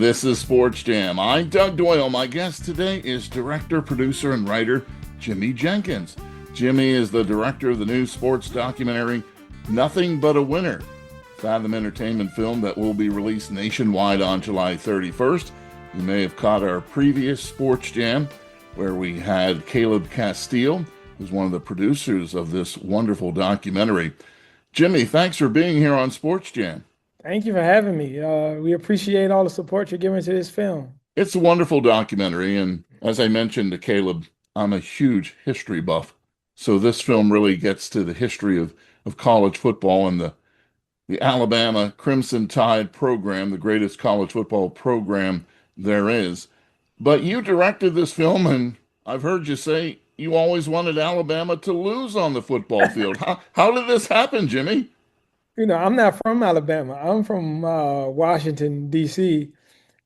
This is Sports Jam. I'm Doug Doyle. My guest today is director, producer, and writer Jimmy Jenkins. Jimmy is the director of the new sports documentary Nothing But a Winner, Fathom Entertainment film that will be released nationwide on July 31st. You may have caught our previous Sports Jam where we had Caleb Castile, who's one of the producers of this wonderful documentary. Jimmy, thanks for being here on Sports Jam. Thank you for having me. We appreciate all the support you're giving to this film. It's a wonderful documentary, and as I mentioned to Caleb, I'm a huge history buff. So this film really gets to the history of college football and the Alabama Crimson Tide program, the greatest college football program there is. But you directed this film, and I've heard you say you always wanted Alabama to lose on the football field. How did this happen, Jimmy? I'm not from Alabama. I'm from Washington, D.C.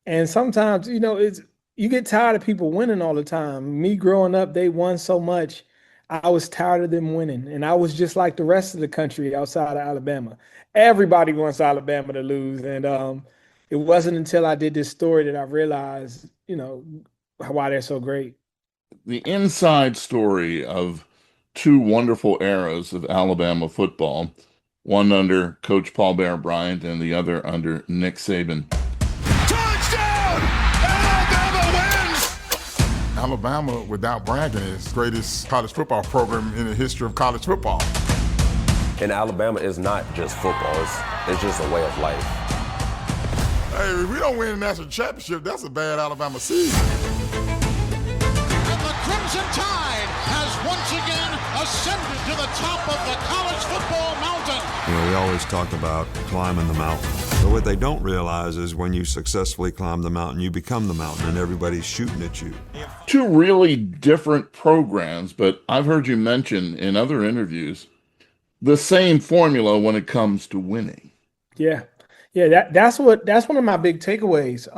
And sometimes, it's you get tired of people winning all the time. Me growing up, they won so much. I was tired of them winning. And I was just like the rest of the country outside of Alabama. Everybody wants Alabama to lose. And it wasn't until I did this story that I realized, why they're so great. The inside story of two wonderful eras of Alabama football, one under Coach Paul Bear Bryant and the other under Nick Saban. Touchdown! Alabama wins! Alabama, without bragging, is the greatest college football program in the history of college football. And Alabama is not just football, it's just a way of life. Hey, if we don't win the national championship, that's a bad Alabama season. And the Crimson Tide has once again ascended to the top of the college football mountain. We always talk about climbing the mountain. But what they don't realize is when you successfully climb the mountain, you become the mountain and everybody's shooting at you. Two really different programs, but I've heard you mention in other interviews the same formula when it comes to winning. Yeah. That's one of my big takeaways.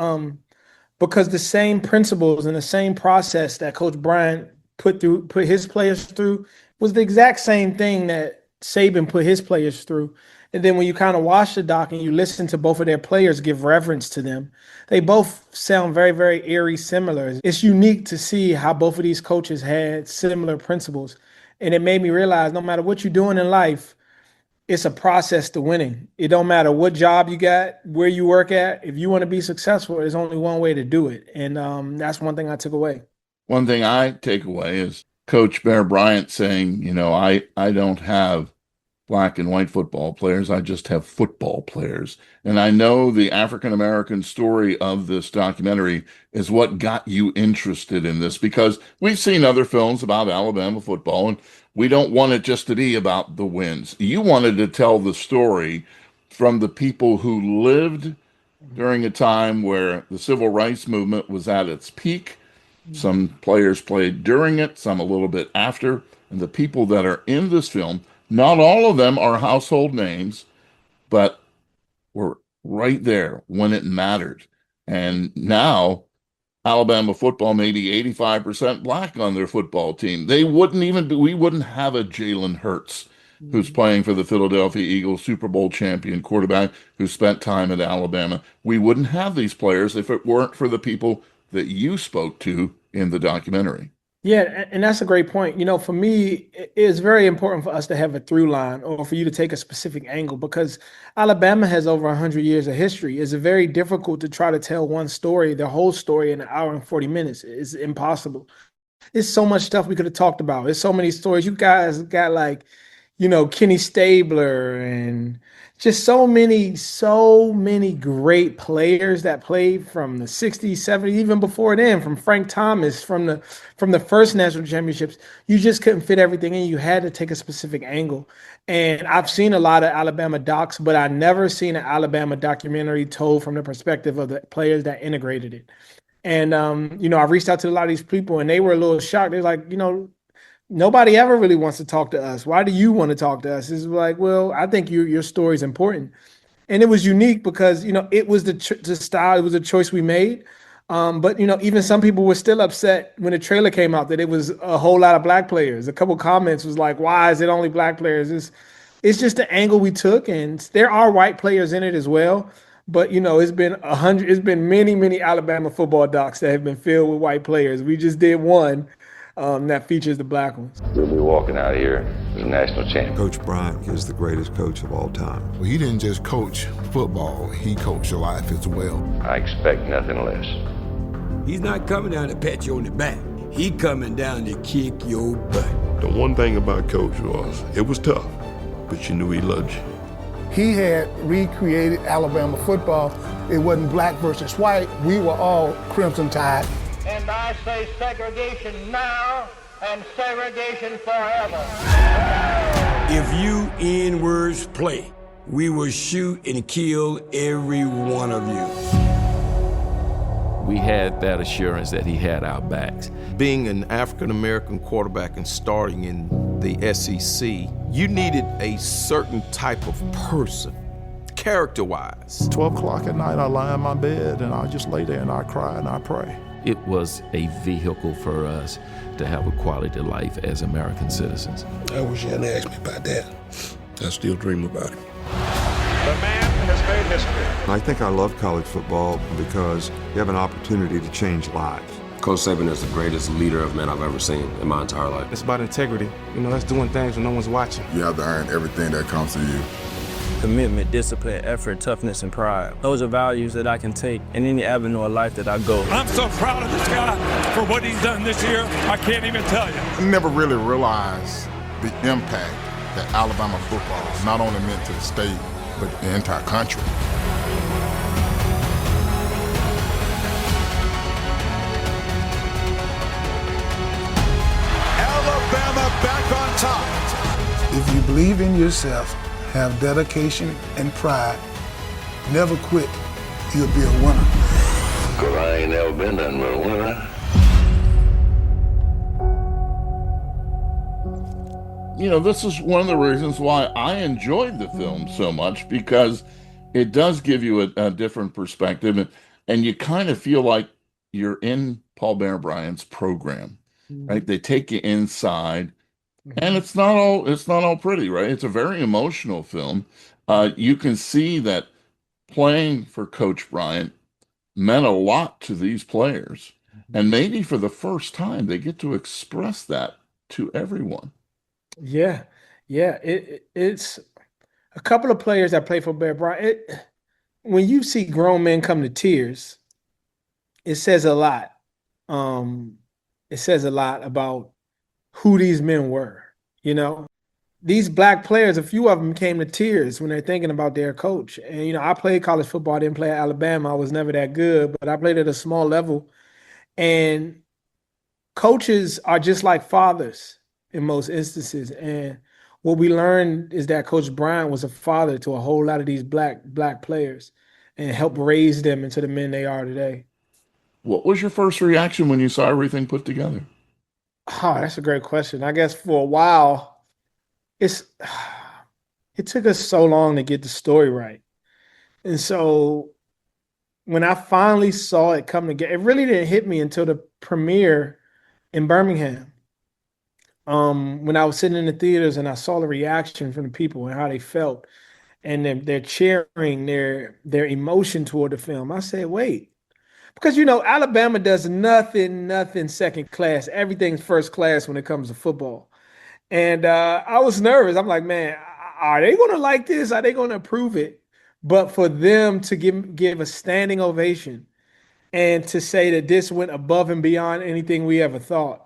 Because the same principles and the same process that Coach Bryant put his players through was the exact same thing that Saban put his players through. And then when you kind of watch the doc and you listen to both of their players give reverence to them, they both sound very, very eerie similar. It's unique to see how both of these coaches had similar principles. And it made me realize no matter what you're doing in life, it's a process to winning. It don't matter what job you got, where you work at. If you want to be successful, there's only one way to do it. And that's one thing I took away. One thing I take away is Coach Bear Bryant saying, I don't have black and white football players. I just have football players. And I know the African-American story of this documentary is what got you interested in this, because we've seen other films about Alabama football, and we don't want it just to be about the wins. You wanted to tell the story from the people who lived during a time where the civil rights movement was at its peak. Some players played during it, some a little bit after. And the people that are in this film, not all of them are household names, but were right there when it mattered. And now Alabama football may be 85% black on their football team. We wouldn't have a Jalen Hurts who's playing for the Philadelphia Eagles, Super Bowl champion quarterback who spent time at Alabama. We wouldn't have these players if it weren't for the people that you spoke to in the documentary. Yeah, and that's a great point. For me, it's very important for us to have a through line or for you to take a specific angle, because Alabama has over 100 years of history. It's very difficult to try to tell one story, the whole story, in an hour and 40 minutes. It's impossible. There's so much stuff we could have talked about. There's so many stories. You guys got Kenny Stabler and just so many great players that played from the 60s, 70s, even before then, from Frank Thomas, from the first national championships. You just couldn't fit everything in. You had to take a specific angle. And I've seen a lot of Alabama docs, but I've never seen an Alabama documentary told from the perspective of the players that integrated it. And, I reached out to a lot of these people and they were a little shocked. They're like, nobody ever really wants to talk to us. Why do you want to talk to us? It's like, well, I think your story is important. And it was unique because, it was the style, it was a choice we made. But even some people were still upset when the trailer came out that it was a whole lot of black players. A couple comments was like, why is it only black players? It's just the angle we took. And there are white players in it as well. But it's been 100. It's been many, many Alabama football docs that have been filled with white players. We just did one that features the black ones. We'll be walking out here as a national champion. Coach Bryant is the greatest coach of all time. Well, he didn't just coach football, he coached your life as well. I expect nothing less. He's not coming down to pat you on the back. He coming down to kick your butt. The one thing about Coach was, it was tough, but you knew he loved you. He had recreated Alabama football. It wasn't black versus white. We were all Crimson Tide. And I say segregation now and segregation forever. If you N-words play, we will shoot and kill every one of you. We had that assurance that he had our backs. Being an African-American quarterback and starting in the SEC, you needed a certain type of person, character-wise. 12 o'clock at night, I lie in my bed and I just lay there and I cry and I pray. It was a vehicle for us to have a quality of life as American citizens. I wish you hadn't asked me about that. I still dream about it. The man has made history. I think I love college football because you have an opportunity to change lives. Coach Saban is the greatest leader of men I've ever seen in my entire life. It's about integrity. That's doing things when no one's watching. You have to earn everything that comes to you. Commitment, discipline, effort, toughness, and pride. Those are values that I can take in any avenue of life that I go. I'm so proud of this guy for what he's done this year. I can't even tell you. I never really realized the impact that Alabama football not only meant to the state, but the entire country. Alabama back on top. If you believe in yourself, have dedication and pride, never quit, you'll be a winner. 'Cause I ain't never been nothing but a winner. This is one of the reasons why I enjoyed the film so much, because it does give you a different perspective, and you kind of feel like you're in Paul Bear Bryant's program, right? They take you inside, and it's not all pretty, right? It's a very emotional film. You can see that playing for Coach Bryant meant a lot to these players, and maybe for the first time they get to express that to everyone. Yeah. It's a couple of players that play for Bear Bryant. When you see grown men come to tears, it says a lot. It says a lot about who these men were. These black players, a few of them came to tears when they're thinking about their coach. And I played college football. I didn't play at Alabama. I was never that good, but I played at a small level. And coaches are just like fathers in most instances. And what we learned is that Coach Bryant was a father to a whole lot of these black players and helped raise them into the men they are today. What was your first reaction when you saw everything put together? Oh, that's a great question. I guess for a while, it took us so long to get the story right. And so when I finally saw it come together, it really didn't hit me until the premiere in Birmingham. When I was sitting in the theaters and I saw the reaction from the people and how they felt and they're cheering, their emotion toward the film, I said, wait. Because, Alabama does nothing second class. Everything's first class when it comes to football. And I was nervous. I'm like, man, are they going to like this? Are they going to approve it? But for them to give a standing ovation and to say that this went above and beyond anything we ever thought.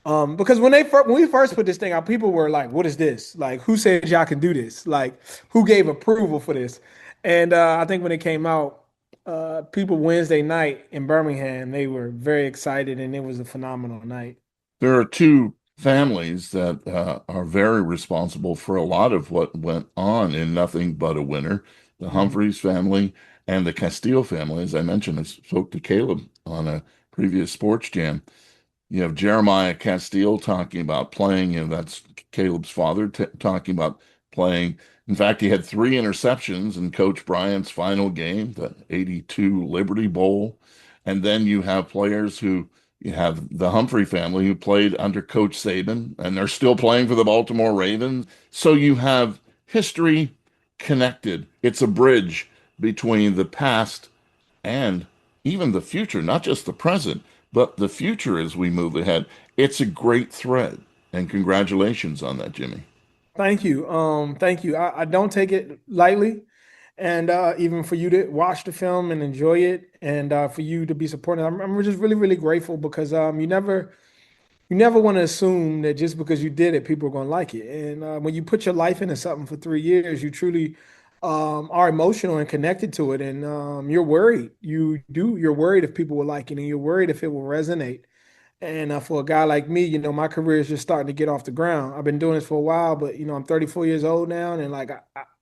Because when we first put this thing out, people were like, what is this? Like, who said y'all can do this? Like, who gave approval for this? And I think when it came out, people Wednesday night in Birmingham, they were very excited, and it was a phenomenal night. There are two families that are very responsible for a lot of what went on in Nothing But a Winner. The Humphreys family and the Castile family. As I mentioned, I spoke to Caleb on a previous SportsJam. You have Jeremiah Castile talking about playing, that's Caleb's father talking about playing. In fact, he had 3 interceptions in Coach Bryant's final game, the 82 Liberty Bowl. And then you have players you have the Humphrey family who played under Coach Saban, and they're still playing for the Baltimore Ravens. So you have history connected. It's a bridge between the past and even the future, not just the present, but the future as we move ahead. It's a great thread. And congratulations on that, Jimmy. Thank you. Thank you. I don't take it lightly. And even for you to watch the film and enjoy it, and for you to be supporting, I'm just really, really grateful because you never want to assume that just because you did it, people are going to like it. And when you put your life into something for 3 years, you truly are emotional and connected to it, and you're worried. You're worried if people will like it, and you're worried if it will resonate. And for a guy like me, my career is just starting to get off the ground. I've been doing this for a while, but I'm 34 years old now, and like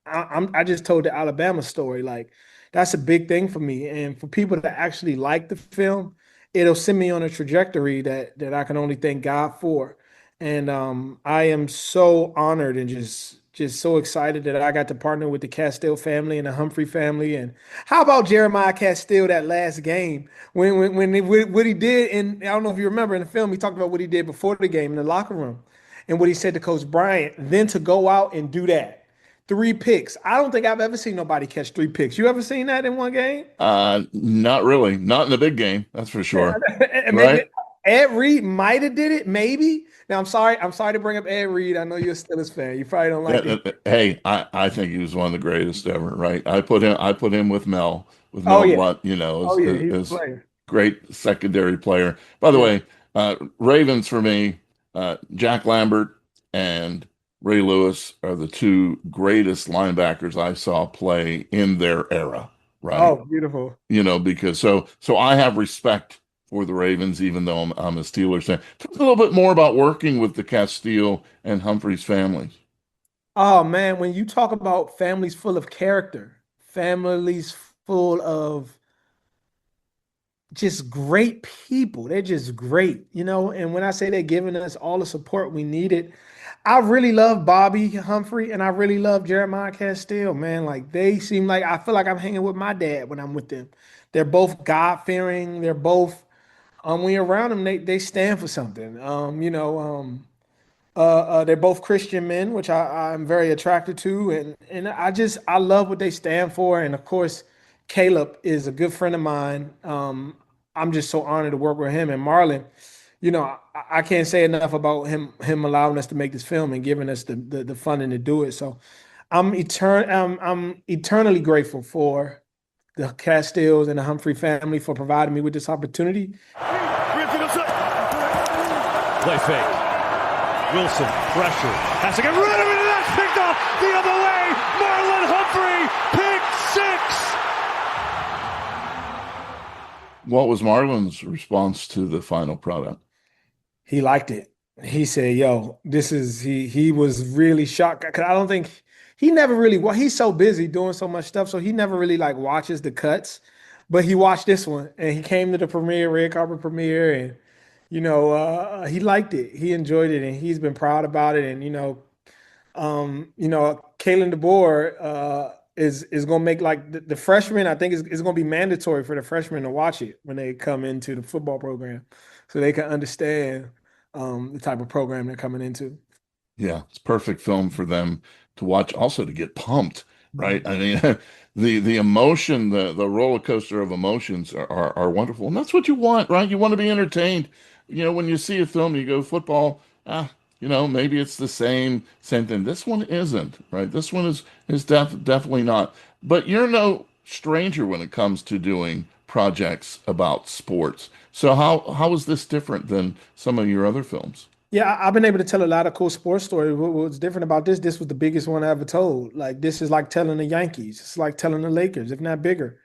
I just told the Alabama story. Like that's a big thing for me, and for people to actually like the film, it'll send me on a trajectory that I can only thank God for. And I am so honored and just so excited that I got to partner with the Castile family and the Humphrey family. And how about Jeremiah Castile that last game? What he did, and I don't know if you remember in the film, he talked about what he did before the game in the locker room and what he said to Coach Bryant, then to go out and do that. 3 picks. I don't think I've ever seen nobody catch 3 picks. You ever seen that in one game? Not really. Not in the big game, that's for sure. Maybe Right? Ed Reed might have did it, maybe. Now I'm sorry. I'm sorry to bring up Ed Reed. I know you're a Steelers fan. You probably don't like it. Hey, I think he was one of the greatest ever, right? I put him with Oh Mel yeah. Blunt, Oh yeah. He's a as player. great secondary player. By the Yeah. way, Ravens for me, Jack Lambert and Ray Lewis are the two greatest linebackers I saw play in their era, right? Oh, beautiful. Because so I have respect for the Ravens, even though I'm a Steelers fan. Talk a little bit more about working with the Castile and Humphreys families. Oh man, when you talk about families full of character, families full of just great people, they're just great, And when I say they're giving us all the support we needed, I really love Bobby Humphrey and I really love Jeremiah Castile, man. Like they seem like I feel like I'm hanging with my dad when I'm with them. They're both God fearing. They're both when you're around them, they stand for something. They're both Christian men, which I'm very attracted to, and I love what they stand for. And of course, Caleb is a good friend of mine. I'm just so honored to work with him and Marlon. I can't say enough about him allowing us to make this film and giving us the funding to do it. So I'm eternally grateful for the Castiles and the Humphrey family for providing me with this opportunity. Play fake. Wilson, pressure, has to get rid of it, and that's picked off the other way. Marlon Humphrey, pick six. What was Marlon's response to the final product? He liked it. He said, "Yo, this is." He was really shocked because I don't think he never really. Well, he's so busy doing so much stuff, so he never really like watches the cuts. But he watched this one, and he came to the premiere, red carpet premiere, and he liked it. He enjoyed it, and he's been proud about it. And Kalen DeBoer is going to make like the freshmen. I think is going to be mandatory for the freshmen to watch it when they come into the football program, so they can understand the type of program they're coming into. Yeah, it's perfect film for them to watch, also to get pumped, right? I mean, the emotion, the roller coaster of emotions are wonderful, and that's what you want, right? You want to be entertained. When you see a film, you go football. Maybe it's the same thing. This one isn't, right? This one is definitely not. But you're no stranger when it comes to doing projects about sports. So how is this different than some of your other films? Yeah, I've been able to tell a lot of cool sports stories. What's different about this? This was the biggest one I ever told. Like this is like telling the Yankees. It's like telling the Lakers, if not bigger.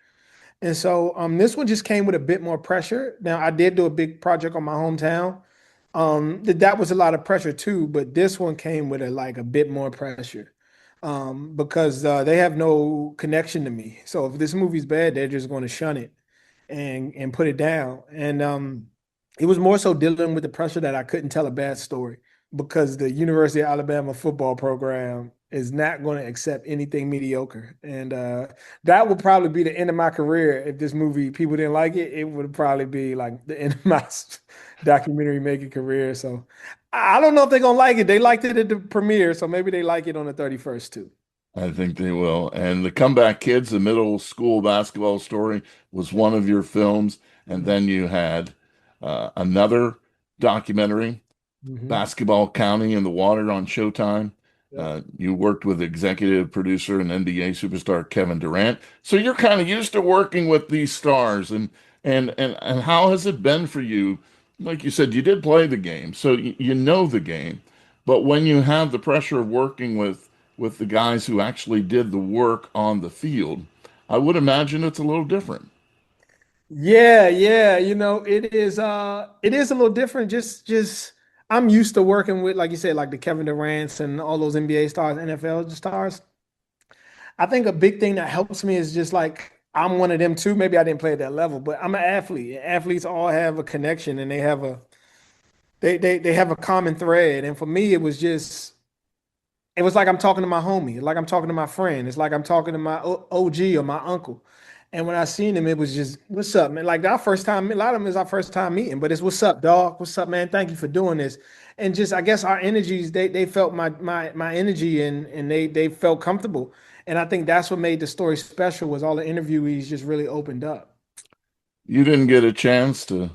And so this one just came with a bit more pressure. Now I did do a big project on my hometown. That was a lot of pressure too, but this one came with a bit more pressure. Because they have no connection to me. So if this movie's bad, they're just going to shun it and put it down. And it was more so dealing with the pressure that I couldn't tell a bad story because the University of Alabama football program is not going to accept anything mediocre. And that would probably be the end of my career. If this movie, people didn't like it, it would probably be like the end of my documentary making career. So I don't know if they're going to like it. They liked it at the premiere, so maybe they like it on the 31st too. I think they will. And the Comeback Kids, the middle school basketball story, was one of your films. And then you had another documentary, Mm-hmm. Basketball County in the Water on Showtime. Yep. You worked with executive producer and NBA superstar Kevin Durant. So you're kind of used to working with these stars. And how has it been for you? Like you said, you did play the game, so you know the game. But when you have the pressure of working with the guys who actually did the work on the field, I would imagine it's a little different. Yeah, yeah. It is a little different. Just I'm used to working with, like you said, like the Kevin Durant's and all those NBA stars, NFL stars. I think a big thing that helps me is just like I'm one of them too. Maybe I didn't play at that level, but I'm an athlete. Athletes all have a connection and they have a common thread. And for me, it was like I'm talking to my homie, like I'm talking to my friend. It's like I'm talking to my OG or my uncle. And when I seen him, it was just, what's up, man? Like our first time, a lot of them is our first time meeting, but it's what's up, dog? What's up, man? Thank you for doing this. And just I guess our energies, they felt my energy and they felt comfortable. And I think that's what made the story special was all the interviewees just really opened up. You didn't get a chance to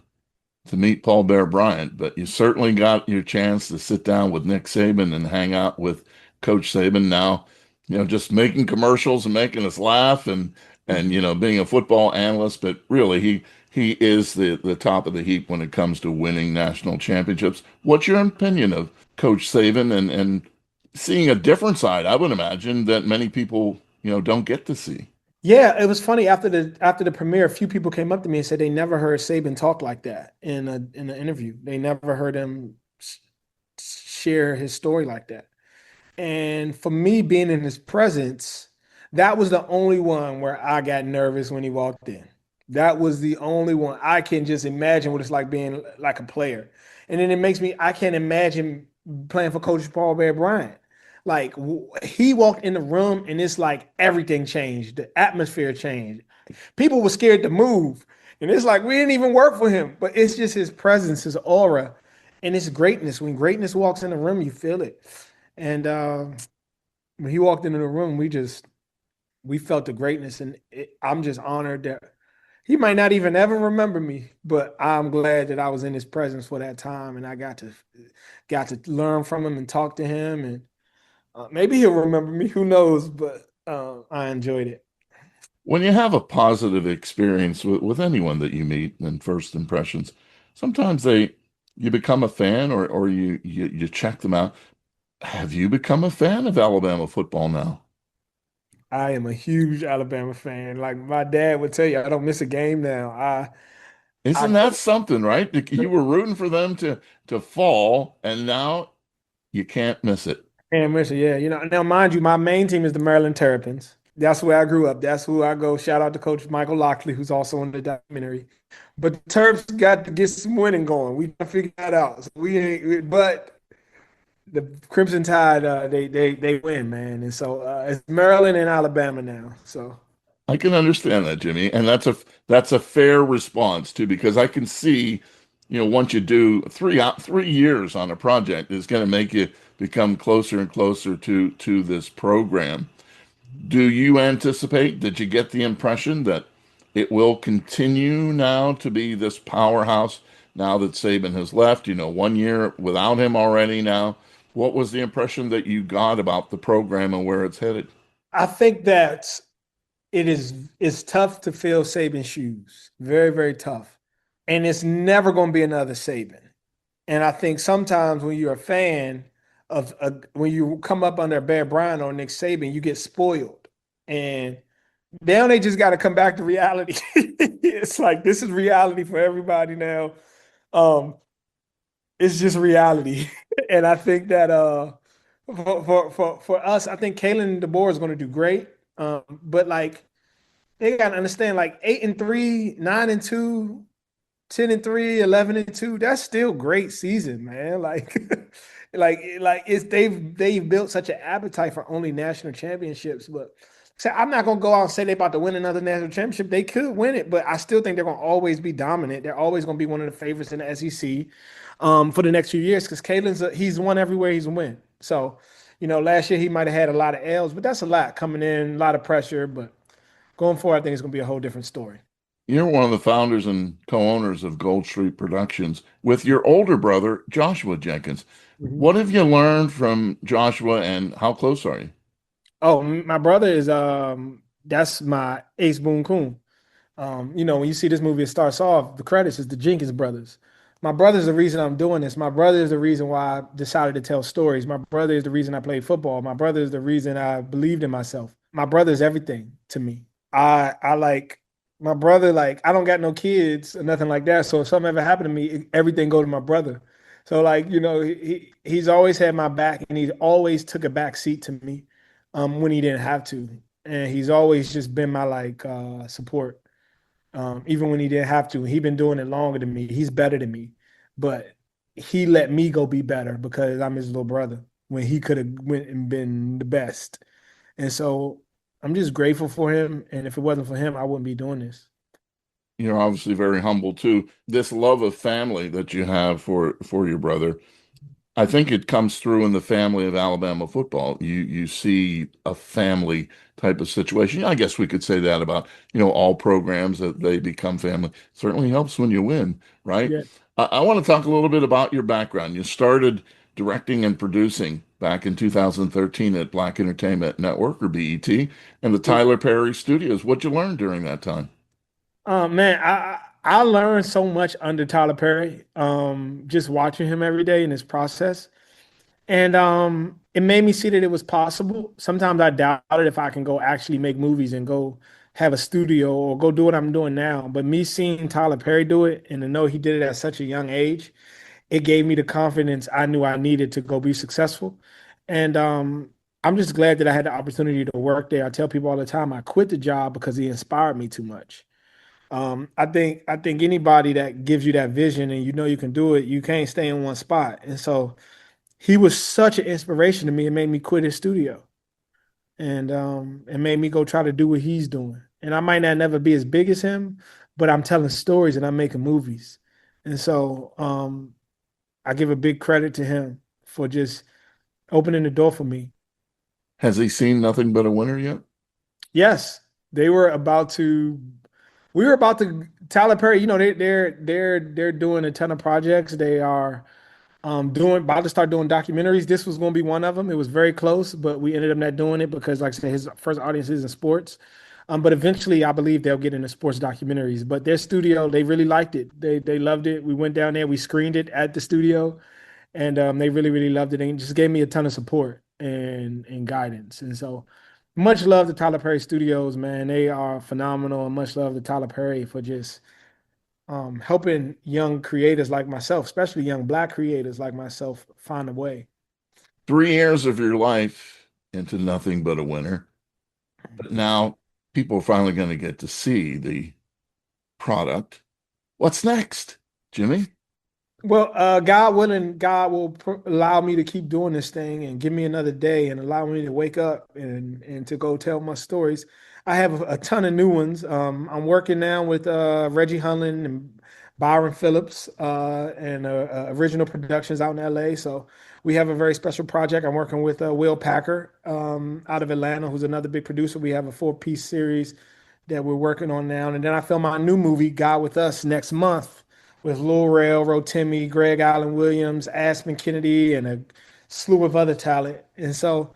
meet Paul Bear Bryant, but you certainly got your chance to sit down with Nick Saban and hang out with Coach Saban now, just making commercials and making us laugh and being a football analyst, but really he is the top of the heap when it comes to winning national championships. What's your opinion of Coach Saban and seeing a different side, I would imagine, that many people, don't get to see? Yeah, it was funny after the premiere. A few people came up to me and said they never heard Saban talk like that in an interview. They never heard him share his story like that. And for me, being in his presence, that was the only one where I got nervous when he walked in. That was the only one. I can just imagine what it's like being like a player. And then I can't imagine playing for Coach Paul Bear Bryant. Like he walked in the room and it's like everything changed. The atmosphere changed. People were scared to move. And it's like we didn't even work for him, but it's just his presence, his aura, and his greatness. When greatness walks in the room, you feel it. And when he walked into the room, we felt the greatness, and I'm just honored that he might not even ever remember me, but I'm glad that I was in his presence for that time, and I got to learn from him and talk to him, and maybe he'll remember me. Who knows? But I enjoyed it. When you have a positive experience with anyone that you meet in first impressions, sometimes you become a fan or you check them out. Have you become a fan of Alabama football now? I am a huge Alabama fan. Like my dad would tell you, I don't miss a game now. I Isn't that something, right? You were rooting for them to fall, and now you can't miss it. can't miss it. Yeah, now mind you, my main team is the Maryland Terrapins. That's where I grew up. That's who I go. Shout out to Coach Michael Lockley, who's also in the documentary. But the Terps got to get some winning going. We got to figure that out. So but the Crimson Tide, they win, man. And so it's Maryland and Alabama now. So I can understand that, Jimmy, and that's a fair response too, because I can see, once you do 3 years on a project, it's going to make you become closer and closer to this program. Do you anticipate, did you get the impression that it will continue now to be this powerhouse now that Saban has left? 1 year without him already now. What was the impression that you got about the program and where it's headed? I think that it's tough to fill Saban's shoes. Very, very tough. And it's never going to be another Saban. And I think sometimes when you're a fan when you come up under Bear Bryant or Nick Saban, you get spoiled. And now they just got to come back to reality. It's like this is reality for everybody now. It's just reality. And I think that for us, I think Kalen DeBoer is going to do great. But like they got to understand, like 8-3, 9-2, 10-3, 11-2. That's still great season, man. Like, it's they've built such an appetite for only national championships. But so I'm not gonna go out and say they're about to win another national championship. They could win it, but I still think they're gonna always be dominant. They're always gonna be one of the favorites in the SEC for the next few years because he's won everywhere he's won. So Last year he might have had a lot of L's, but that's a lot coming in, a lot of pressure. But going forward, I think it's going to be a whole different story. You're one of the founders and co-owners of Gold Street Productions with your older brother, Joshua Jenkins. Mhm. What have you learned from Joshua and how close are you? Oh, my brother is that's my ace boon coon. When you see this movie, it starts off, the credits is the Jenkins brothers. My brother's the reason I'm doing this. My brother is the reason why I decided to tell stories. My brother is the reason I played football. My brother is the reason I believed in myself. My brother is everything to me. I like my brother, like I don't got no kids or nothing like that. So if something ever happened to me, everything go to my brother. So like, he's always had my back and he always took a back seat to me when he didn't have to. And he's always just been my like support even when he didn't have to. He been doing it longer than me. He's better than me, but he let me go be better because I'm his little brother when he could have went and been the best. And so I'm just grateful for him. And if it wasn't for him, I wouldn't be doing this. You're obviously very humble too. This love of family that you have for your brother, I think it comes through in the family of Alabama football. You see a family type of situation. I guess we could say that about, all programs that they become family. Certainly helps when you win, right? Yeah. I want to talk a little bit about your background. You started directing and producing back in 2013 at Black Entertainment Network or BET and the Tyler Perry Studios. What'd you learn during that time? Man, I learned so much under Tyler Perry, just watching him every day in his process. And it made me see that it was possible. Sometimes I doubted if I can go actually make movies and go have a studio or go do what I'm doing now. But me seeing Tyler Perry do it and to know he did it at such a young age, it gave me the confidence I knew I needed to go be successful. And I'm just glad that I had the opportunity to work there. I tell people all the time I quit the job because he inspired me too much. I think anybody that gives you that vision and you know you can do it, you can't stay in one spot. And so he was such an inspiration to me. It made me quit his studio and it made me go try to do what he's doing. And I might not never be as big as him, but I'm telling stories and I'm making movies. And so I give a big credit to him for just opening the door for me. Has he seen nothing but a winner yet? Yes, they were about to. We were about to. Tyler Perry, they're doing a ton of projects. They are doing about to start doing documentaries. This was going to be one of them. It was very close, but we ended up not doing it because, like I said, his first audience is in sports. But eventually, I believe they'll get into sports documentaries. But their studio, they really liked it. They loved it. We went down there, we screened it at the studio, and they really really loved it and just gave me a ton of support and guidance. And so, much love to Tyler Perry Studios, man. They are phenomenal, and much love to Tyler Perry for just helping young creators like myself, especially young Black creators like myself, find a way. 3 years of your life into nothing but a winner. But now people are finally going to get to see the product. What's next, Jimmy? Well, God willing, God will allow me to keep doing this thing and give me another day and allow me to wake up and to go tell my stories. I have a ton of new ones. I'm working now with Reggie Hunlin and Byron Phillips and Original Productions out in LA. So we have a very special project. I'm working with Will Packer out of Atlanta, who's another big producer. We have a 4-piece series that we're working on now. And then I film my new movie, God with Us, next month with Lil Rel, Rotimi, Greg Allen Williams, Aspen Kennedy, and a slew of other talent. And so,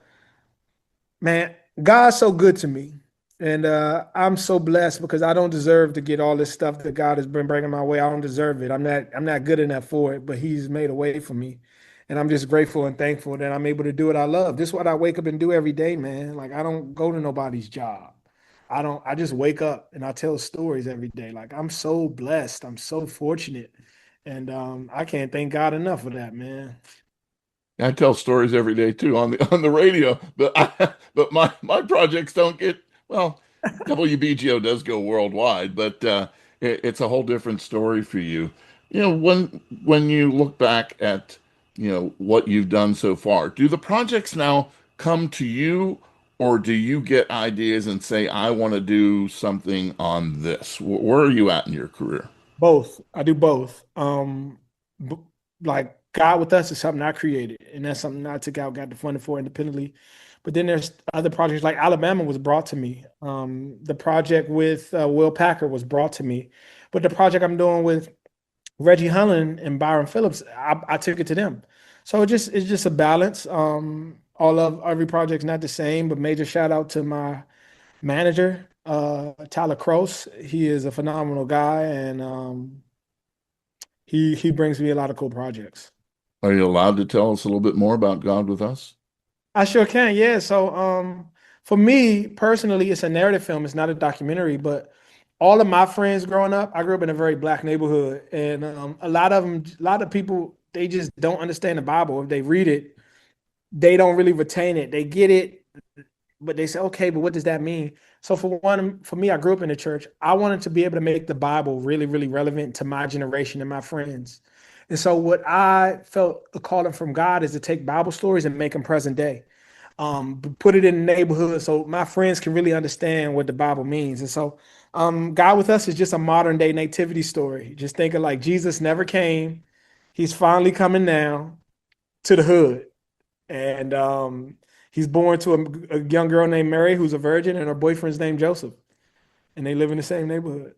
man, God's so good to me. And I'm so blessed because I don't deserve to get all this stuff that God has been bringing my way. I don't deserve it. I'm not good enough for it, but He's made a way for me. And I'm just grateful and thankful that I'm able to do what I love. This is what I wake up and do every day, man. Like I don't go to nobody's job. I just wake up and I tell stories every day. Like I'm so blessed. I'm so fortunate. And I can't thank God enough for that, man. I tell stories every day too on the radio, but but my projects don't get well. WBGO does go worldwide, but it's a whole different story for you. When you look back at what you've done so far, do the projects now come to you, or do you get ideas and say, "I want to do something on this"? Where are you at in your career? Both. I do both. B- like God with Us is something I created, and that's something I took out, got the funding for independently. But then there's other projects like Alabama was brought to me. The project with Will Packer was brought to me, but the project I'm doing with Reggie Hunland and Byron Phillips, I took it to them. So it's just a balance. All of every project's not the same, but major shout out to my manager, Tyler Cross. He is a phenomenal guy, and he brings me a lot of cool projects. Are you allowed to tell us a little bit more about God with Us? I sure can, yeah. So for me personally, it's a narrative film, it's not a documentary, but all of my friends growing up, I grew up in a very black neighborhood, and a lot of people, they just don't understand the Bible. If they read it, they don't really retain it. They get it, but they say, okay, but what does that mean? So for me, I grew up in the church. I wanted to be able to make the Bible really, really relevant to my generation and my friends. And so what I felt a calling from God is to take Bible stories and make them present day. Put it in the neighborhood so my friends can really understand what the Bible means. And so God with Us is just a modern day nativity story. Just think of like Jesus never came. He's finally coming now to the hood. And he's born to a young girl named Mary who's a virgin, and her boyfriend's named Joseph. And they live in the same neighborhood.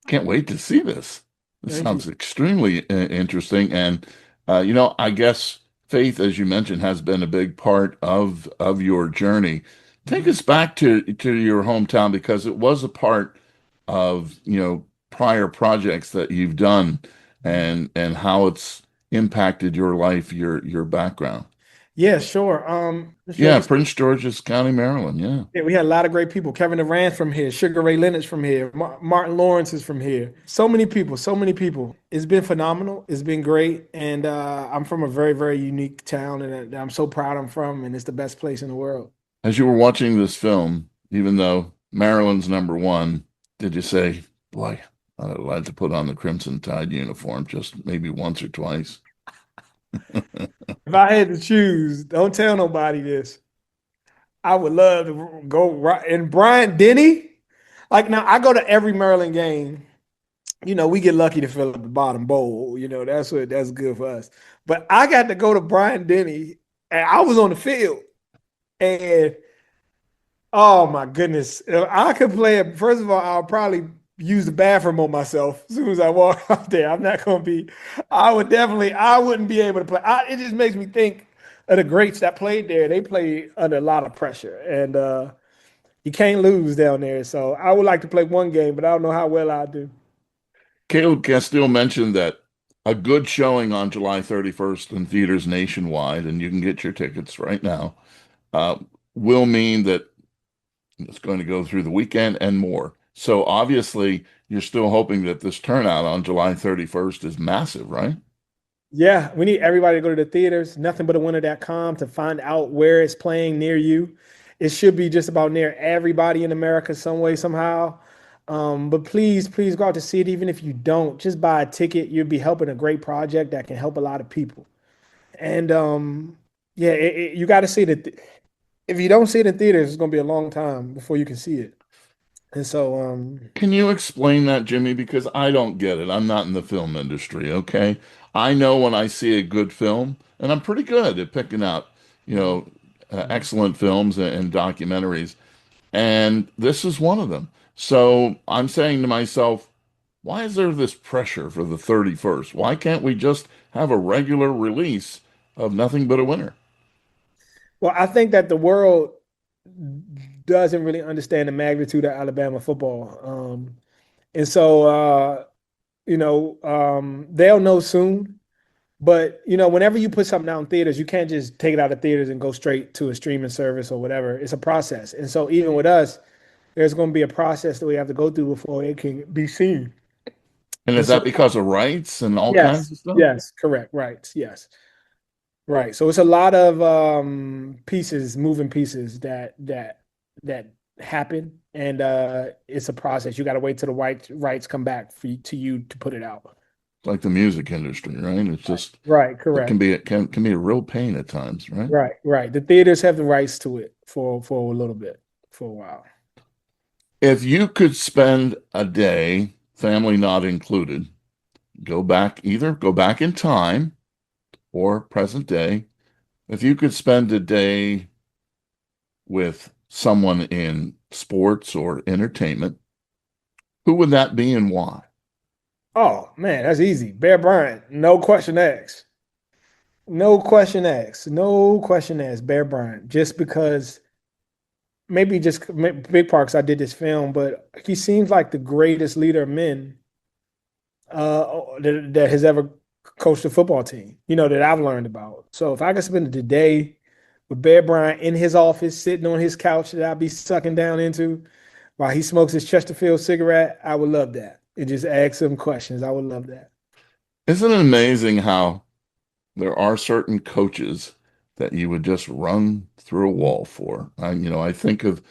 Can't wait to see this. This Thank you. sounds extremely interesting. And, I guess faith, as you mentioned, has been a big part of your journey. Take us back to your hometown because it was a part of, prior projects that you've done and how it's impacted your life, your background. Yeah, sure. Yeah, Prince George's County, Maryland. Yeah. Yeah, we had a lot of great people. Kevin Durant's from here. Sugar Ray Leonard's from here. Martin Lawrence is from here. So many people. So many people. It's been phenomenal. It's been great. And I'm from a very, very unique town, and I'm so proud I'm from, and it's the best place in the world. As you were watching this film, even though Maryland's number one, did you say, boy, I'd like to put on the Crimson Tide uniform just maybe once or twice? If I had to choose, don't tell nobody this. I would love to go right and Bryant Denny. Like now, I go to every Maryland game. We get lucky to fill up the bottom bowl. That's good for us. But I got to go to Bryant Denny, and I was on the field, and oh my goodness, if I could play it. First of all, I'll probably use the bathroom on myself as soon as I walk out there. I'm not going to be. I wouldn't be able to play. It just makes me think of the greats that played there. They played under a lot of pressure, and you can't lose down there. So I would like to play one game, but I don't know how well I do. Caleb Castile mentioned that a good showing on July 31st in theaters nationwide, and you can get your tickets right now, will mean that it's going to go through the weekend and more. So obviously, you're still hoping that this turnout on July 31st is massive, right? Yeah, we need everybody to go to the theaters, nothingbutawinner.com to find out where it's playing near you. It should be just about near everybody in America some way, somehow. But please go out to see it. Even if you don't, just buy a ticket. You'll be helping a great project that can help a lot of people. And yeah, you got to see it. If you don't see it in theaters, it's going to be a long time before you can see it. And so, can you explain that, Jimmy? Because I don't get it. I'm not in the film industry, okay? I know when I see a good film, and I'm pretty good at picking out, excellent films and documentaries, and this is one of them. So I'm saying to myself, why is there this pressure for the 31st? Why can't we just have a regular release of Nothing But a Winner? Well, I think that the world doesn't really understand the magnitude of Alabama football. And so, they'll know soon. But, whenever you put something out in theaters, you can't just take it out of theaters and go straight to a streaming service or whatever. It's a process. And so even with us, there's going to be a process that we have to go through before it can be seen. And is that because of rights and all kinds of stuff? Yes, correct. Rights. Yes. Right. So it's a lot of moving pieces that happen, and it's a process. You got to wait till the rights come back to you to put it out. It's like the music industry, right? It's just right. Correct. It can be a real pain at times, right? Right. Right. The theaters have the rights to it for a little bit, for a while. If you could spend a day, family not included, go back in time or present day, if you could spend a day with someone in sports or entertainment, who would that be and why? Oh man, that's easy. Bear Bryant, no question asked. No question asked. No question asked. Bear Bryant, just because maybe just big parts. I did this film, but he seems like the greatest leader of men that has ever coached a football team. That I've learned about. So if I could spend the day with Bear Bryant in his office, sitting on his couch that I'd be sucking down into while he smokes his Chesterfield cigarette, I would love that. And just ask him questions. I would love that. Isn't it amazing how there are certain coaches that you would just run through a wall for? I think of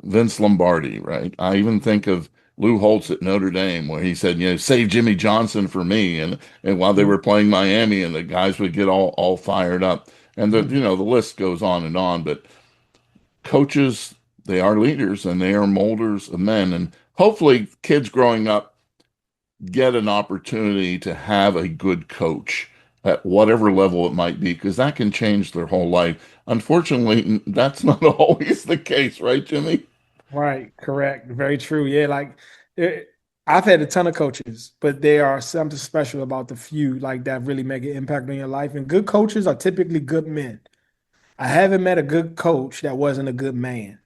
Vince Lombardi, right? I even think of Lou Holtz at Notre Dame, where he said, save Jimmy Johnson for me. And while they were playing Miami, and the guys would get all fired up. And the list goes on. But coaches, they are leaders and they are molders of men. And hopefully kids growing up get an opportunity to have a good coach at whatever level it might be, because that can change their whole life. Unfortunately, that's not always the case, right, Jimmy? Right, correct. Very true. Yeah, I've had a ton of coaches, but there are something special about the few that really make an impact on your life. And good coaches are typically good men. I haven't met a good coach that wasn't a good man.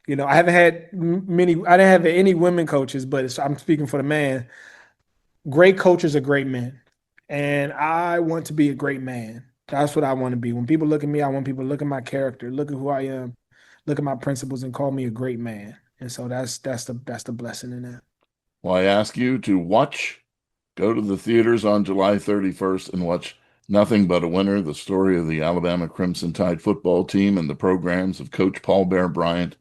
I haven't had I didn't have any women coaches, but I'm speaking for the man. Great coaches are great men. And I want to be a great man. That's what I want to be. When people look at me, I want people to look at my character, look at who I am, look at my principles, and call me a great man. And so that's the blessing in that. Well, I ask you to go to the theaters on July 31st and watch Nothing But a Winner, the story of the Alabama Crimson Tide football team and the programs of Coach Paul Bear Bryant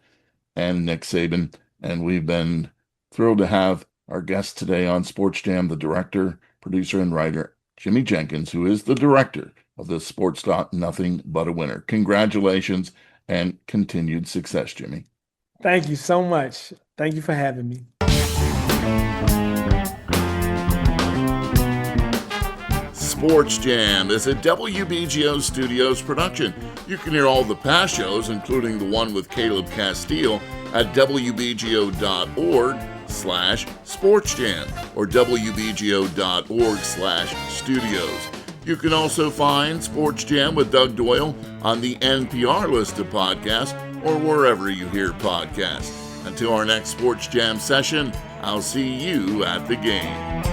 and Nick Saban. And we've been thrilled to have our guest today on SportsJam, the director, producer, and writer, Jimmy Jenkins, who is the director of the sports doc Nothing But a Winner. Congratulations and continued success, Jimmy. Thank you so much. Thank you for having me. SportsJam is a WBGO Studios production. You can hear all the past shows, including the one with Caleb Castile, at wbgo.org/sportsjam or wbgo.org/studios. You can also find SportsJam with Doug Doyle on the NPR list of podcasts or wherever you hear podcasts. Until our next SportsJam session, I'll see you at the game.